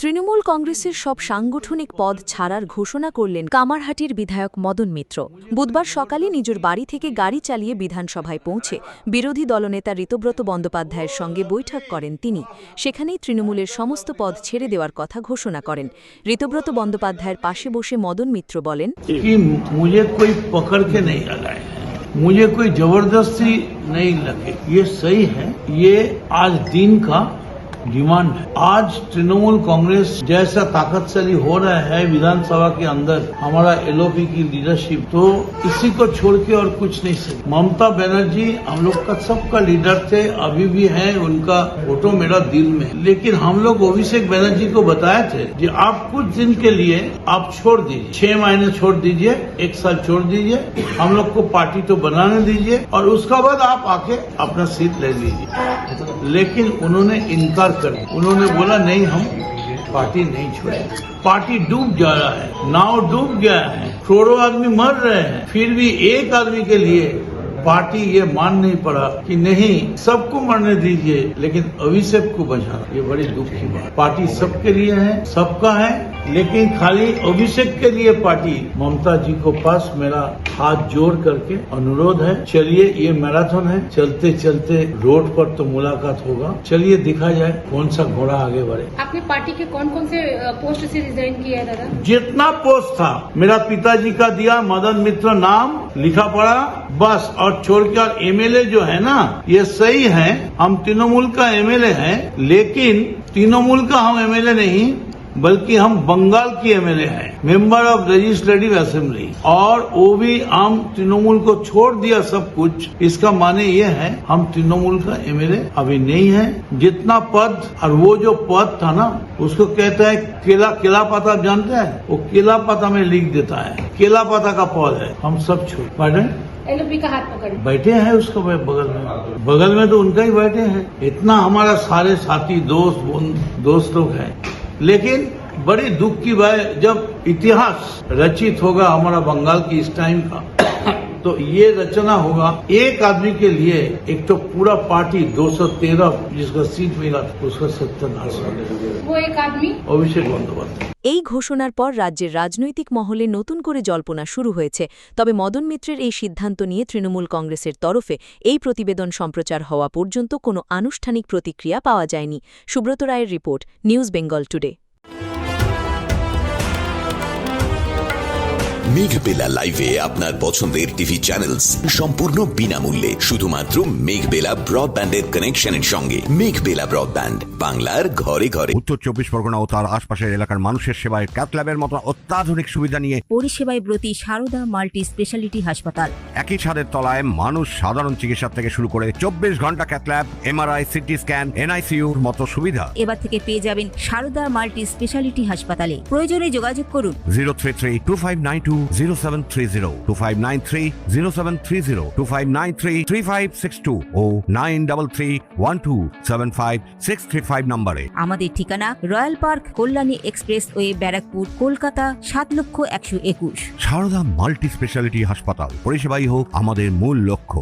তৃণমূল কংগ্রেসের সব সাংগঠনিক পদ ছাড়ার ঘোষণা করলেন কামারহাটির বিধায়ক মদন মিত্র। বুধবার সকালে নিজের বাড়ি থেকে গাড়ি চালিয়ে বিধানসভায় পৌঁছে বিরোধী দলনেতা ঋতব্রত বন্দ্যোপাধ্যায়ের সঙ্গে বৈঠক করেন তিনি। সেখানেই তৃণমূলের সমস্ত পদ ছেড়ে দেওয়ার কথা ঘোষণা করেন। ঋতব্রত বন্দ্যোপাধ্যায়ের পাশে বসে মদন মিত্র বলেন, मुझे कोई पकड़ के नहीं लगाए, मुझे कोई जबरदस्ती नहीं लगे। ये सही है, ये आज दिन का डिमांड है। आज तृणमूल कांग्रेस जैसा ताकतशाली हो रहा है विधानसभा के अंदर हमारा एलओपी की लीडरशिप, तो इसी को छोड़ के और कुछ नहीं सकते। ममता बनर्जी हम लोग का सबका लीडर थे, अभी भी है, उनका फोटो मेरा दिल में है। लेकिन हम लोग अभिषेक बनर्जी को बताए थे कि आप कुछ दिन के लिए आप छोड़ दीजिए, 6 महीने छोड़ दीजिए, 1 साल छोड़ दीजिए, हम लोग को पार्टी तो बनाने दीजिए और उसका बाद आप आके अपना सीट ले लीजिए। लेकिन उन्होंने इनकार कर दिया। उन्होंने बोला नहीं, हम पार्टी नहीं छोड़ेंगे। पार्टी डूब जा रहा है, नाव डूब गया है, करोड़ों आदमी मर रहे हैं, फिर भी एक आदमी के लिए पार्टी ये मान नहीं पड़ा कि नहीं, सबको मरने दीजिए लेकिन अभिषेक को बचाना। ये बड़ी दुख की बात। पार्टी सबके लिए है, सबका है, लेकिन खाली अभिषेक के लिए पार्टी। ममता जी को पास मेरा हाथ जोड़ करके अनुरोध है, चलिए ये मैराथन है, चलते चलते रोड पर तो मुलाकात होगा, चलिए दिखा जाए कौन सा घोड़ा आगे बढ़े। आपने पार्टी के कौन कौन से पोस्ट से रिजाइन किया है दादा? जितना पोस्ट था मेरा पिताजी का दिया, मदन मित्र नाम लिखा पड़ा बस, और छोड़कर एमएलए जो है ना, ये सही है, हम तृणमूल का एमएलए हैं, लेकिन तृणमूल का हम एमएलए नहीं बल्कि हम बंगाल की एमएलए हैं, मेंबर ऑफ लेजिस्लेटिव असेंबली, और वो भी हम तृणमूल को छोड़ दिया सब कुछ। इसका माने ये है हम तृणमूल का एमएलए अभी नहीं है। जितना पद, और वो जो पद था ना, उसको कहता है केला पाता, जानते हैं, वो केला पाता में लिख देता है, केला पाता का पद है, हम सब छोड़। पढ़े एलओपी का हाथ पकड़ बैठे हैं उसको बगल में तो उनका ही बैठे हैं। इतना हमारा सारे साथी दोस्त लोग हैं, लेकिन बड़ी दुख की बात, जब इतिहास रचित होगा हमारा बंगाल की इस टाइम का, तो ये रचना होगा एक आदमी के लिए। एक तो पूरा पार्टी 213 जिसका सीट मिला उसका सत्यानाश हो गया। वो एक आदमी अभिषेक बंदोपाध्याय। এই ঘোষণার পর রাজ্যের রাজনৈতিক মহলে নতুন করে জল্পনা শুরু হয়েছে। তবে মদন মিত্রের এই সিদ্ধান্ত নিয়ে তৃণমূল কংগ্রেসের তরফে এই প্রতিবেদন সম্প্রচার হওয়া পর্যন্ত কোনো আনুষ্ঠানিক প্রতিক্রিয়া পাওয়া যায়নি। সুব্রত রায়ের report, news Bengal today. Meghbela লাইভে আপনার পছন্দের টিভি চ্যানেলস সম্পূর্ণ বিনামূল্যে, শুধুমাত্র মেঘবেলা ব্রডব্যান্ডের কানেকশনের সঙ্গে। মেঘবেলা ব্রডব্যান্ড, বাংলার ঘরে ঘরে। উত্তর 24 পরগনা ও তার আশপাশের এলাকার মানুষের সেবায় ক্যাথল্যাবের মতো অত্যাধুনিক সুবিধা নিয়ে পরিষেবায় ব্রতী সারদা মাল্টি স্পেশালিটি হাসপাতাল। একই ছাদের তলায় মানুষ সাধারণ চিকিৎসা থেকে শুরু করে 24 ঘন্টা ক্যাথল্যাব, এমআরআই, সিটি স্ক্যান, এনআইসিইউর মতো সুবিধা এবার থেকে পেয়ে যাবেন সারদা মাল্টি স্পেশালিটি হাসপাতালে। প্রয়োজনে যোগাযোগ করুন 033-2592-0730, 2593-0730, 2593-3562 ও 9331275635 নম্বরে। আমাদের ঠিকানা Royal Park, Kalyani expressway, Barrackpore, Kolkata 7,121,000। Sarada multi speciality হাসপাতাল, পরিষেবাই হোক আমাদের মূল লক্ষ্য।